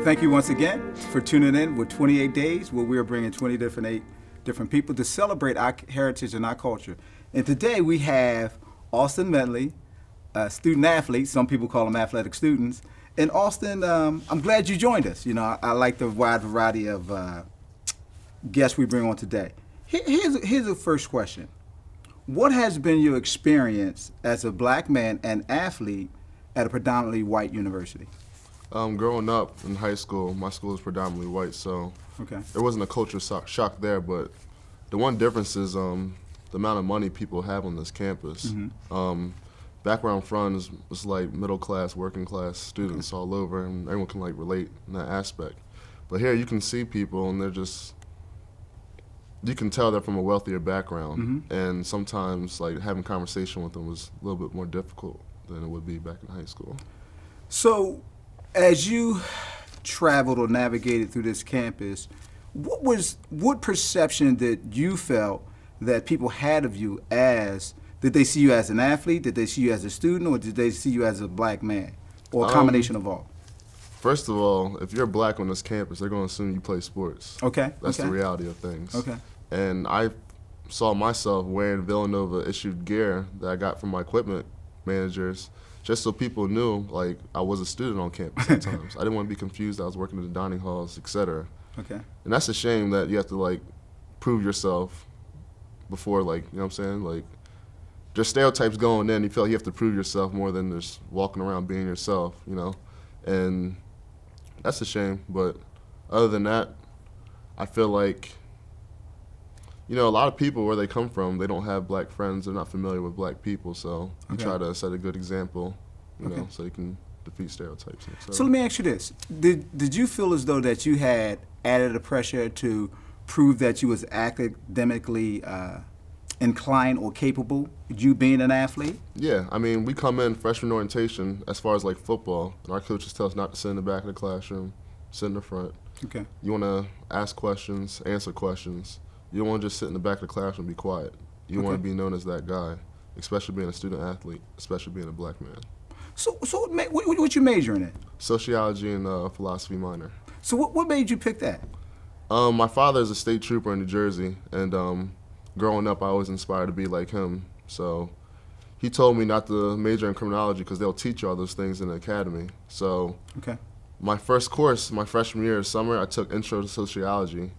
Thank you once again for tuning in with 28 Days, where we are bringing 20 different people to celebrate our heritage and our culture. And today we have Austin Medley, a student athlete. Some people call them athletic students. And Austin, I'm glad you joined us. You know, I like the wide variety of guests we bring on today. Here's the first question. What has been your experience as a black man and athlete at a predominantly white university? Growing up in high school, my school is predominantly white, so there wasn't a culture shock there, but the one difference is the amount of money people have on this campus. Back where I'm from was like middle-class, working-class students all over, and everyone can like relate in that aspect. But here you can see people, and they're just, you can tell they're from a wealthier background, and sometimes like having conversation with them was a little bit more difficult than it would be back in high school. So, as you traveled or navigated through this campus, what perception did you felt that people had of you as? Did they see you as an athlete? Did they see you as a student, or did they see you as a black man, or a combination of all? First of all, if you're black on this campus, they're going to assume you play sports. That's the reality of things. And I saw myself wearing Villanova issued gear that I got from my equipment managers, just so people knew like I was a student on campus at times. I didn't want to be confused. I was working in the dining halls, etc. And that's a shame that you have to like prove yourself before, like, you know what I'm saying? Like, there's stereotypes going in. You feel like you have to prove yourself more than just walking around being yourself, you know? And that's a shame. But other than that, I feel like, you know, a lot of people where they come from, they don't have black friends. They're not familiar with black people. So you try to set a good example, you know, so you can defeat stereotypes. So let me ask you this. Did you feel as though that you had added a pressure to prove that you was academically inclined or capable, you being an athlete? Yeah, I mean, we come in freshman orientation as far as like football, and our coaches tell us not to sit in the back of the classroom, sit in the front. You want to ask questions, answer questions. You don't want to just sit in the back of the classroom and be quiet. You want to be known as that guy, especially being a student athlete, especially being a black man. So what you majoring in? Sociology and philosophy minor. So what made you pick that? My father is a state trooper in New Jersey, and growing up, I was inspired to be like him. So he told me not to major in criminology because they'll teach you all those things in the academy. So my first course, my freshman year of summer, I took Intro to Sociology.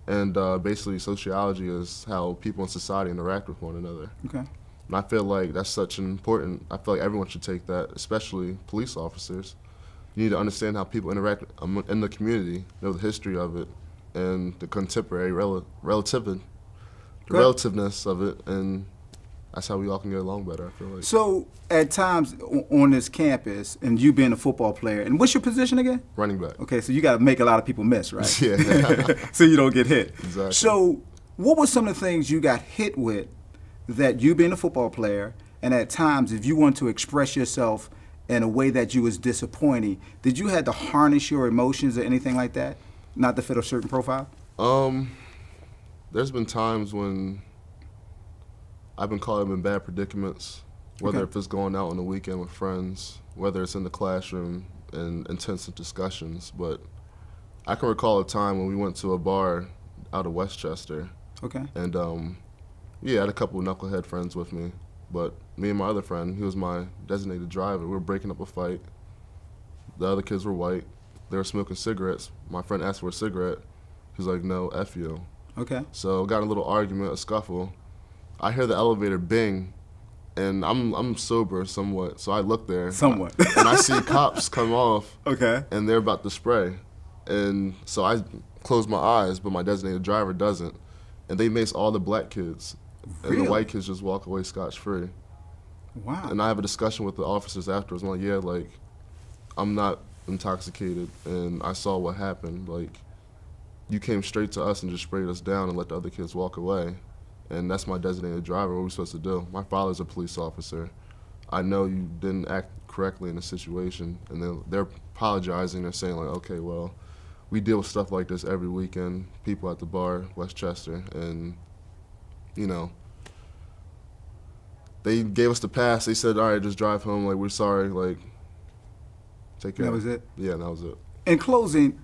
And basically, sociology is how people in society interact with one another. And I feel like that's such an important, I feel like everyone should take that, especially police officers. You need to understand how people interact in the community, know the history of it, and the contemporary relativeness of it, and that's how we all can get along better, I feel like. So at times on this campus, and you being a football player, and what's your position again? Running back. Okay, so you got to make a lot of people miss, right? Yeah. So you don't get hit. Exactly. So what were some of the things you got hit with that you being a football player, and at times if you want to express yourself in a way that you was disappointing, did you have to harness your emotions or anything like that, not to fit a certain profile? There's been times when I've been caught up in bad predicaments, whether if it's going out on the weekend with friends, whether it's in the classroom in intensive discussions. But I can recall a time when we went to a bar out of Westchester. And I had a couple of knucklehead friends with me. But me and my other friend, he was my designated driver, we were breaking up a fight. The other kids were white. They were smoking cigarettes. My friend asked for a cigarette. He was like, no, F you. So got in a little argument, a scuffle. I hear the elevator bing, and I'm sober somewhat, so I look there. And I see cops come off, and they're about to spray. And so I close my eyes, but my designated driver doesn't. And they mace all the black kids. And the white kids just walk away scotch-free. And I have a discussion with the officers afterwards. I'm like, yeah, like, I'm not intoxicated, and I saw what happened. Like, you came straight to us and just sprayed us down and let the other kids walk away. And that's my designated driver. What are we supposed to do? My father's a police officer. I know you didn't act correctly in the situation. And they're apologizing. They're saying, like, okay, well, we deal with stuff like this every weekend. People at the bar, Westchester, and, you know, they gave us the pass. They said, all right, just drive home. Like, we're sorry. Like, take care. That was it? Yeah, that was it. In closing,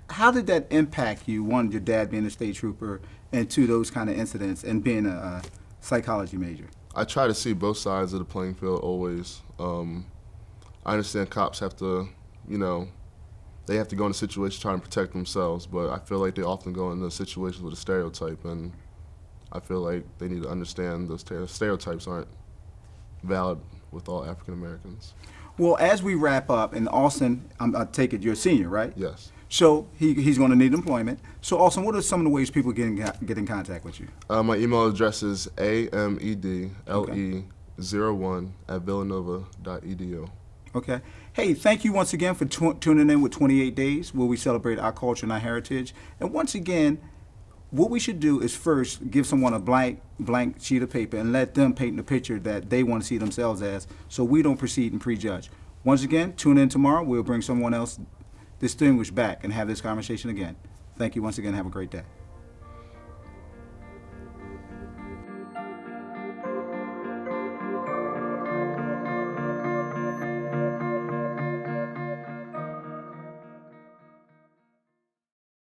how did that impact you? One, your dad being a state trooper, and two, those kind of incidents, and being a psychology major. I try to see both sides of the playing field always. I understand cops have to, you know, they have to go into situations trying to protect themselves, but I feel like they often go into situations with a stereotype, and I feel like they need to understand those stereotypes aren't valid with all African Americans. Well, as we wrap up, and Austin, I take it you're a senior, right? Yes. So he's going to need employment. So Austin, what are some of the ways people get in contact with you? My email address is amedle01@villanova.edu. Okay. Hey, thank you once again for tuning in with 28 Days, where we celebrate our culture and our heritage. And once again, what we should do is first give someone a blank sheet of paper and let them paint the picture that they want to see themselves as, so we don't proceed and prejudge. Once again, tune in tomorrow. We'll bring someone else distinguished back and have this conversation again. Thank you once again. Have a great day.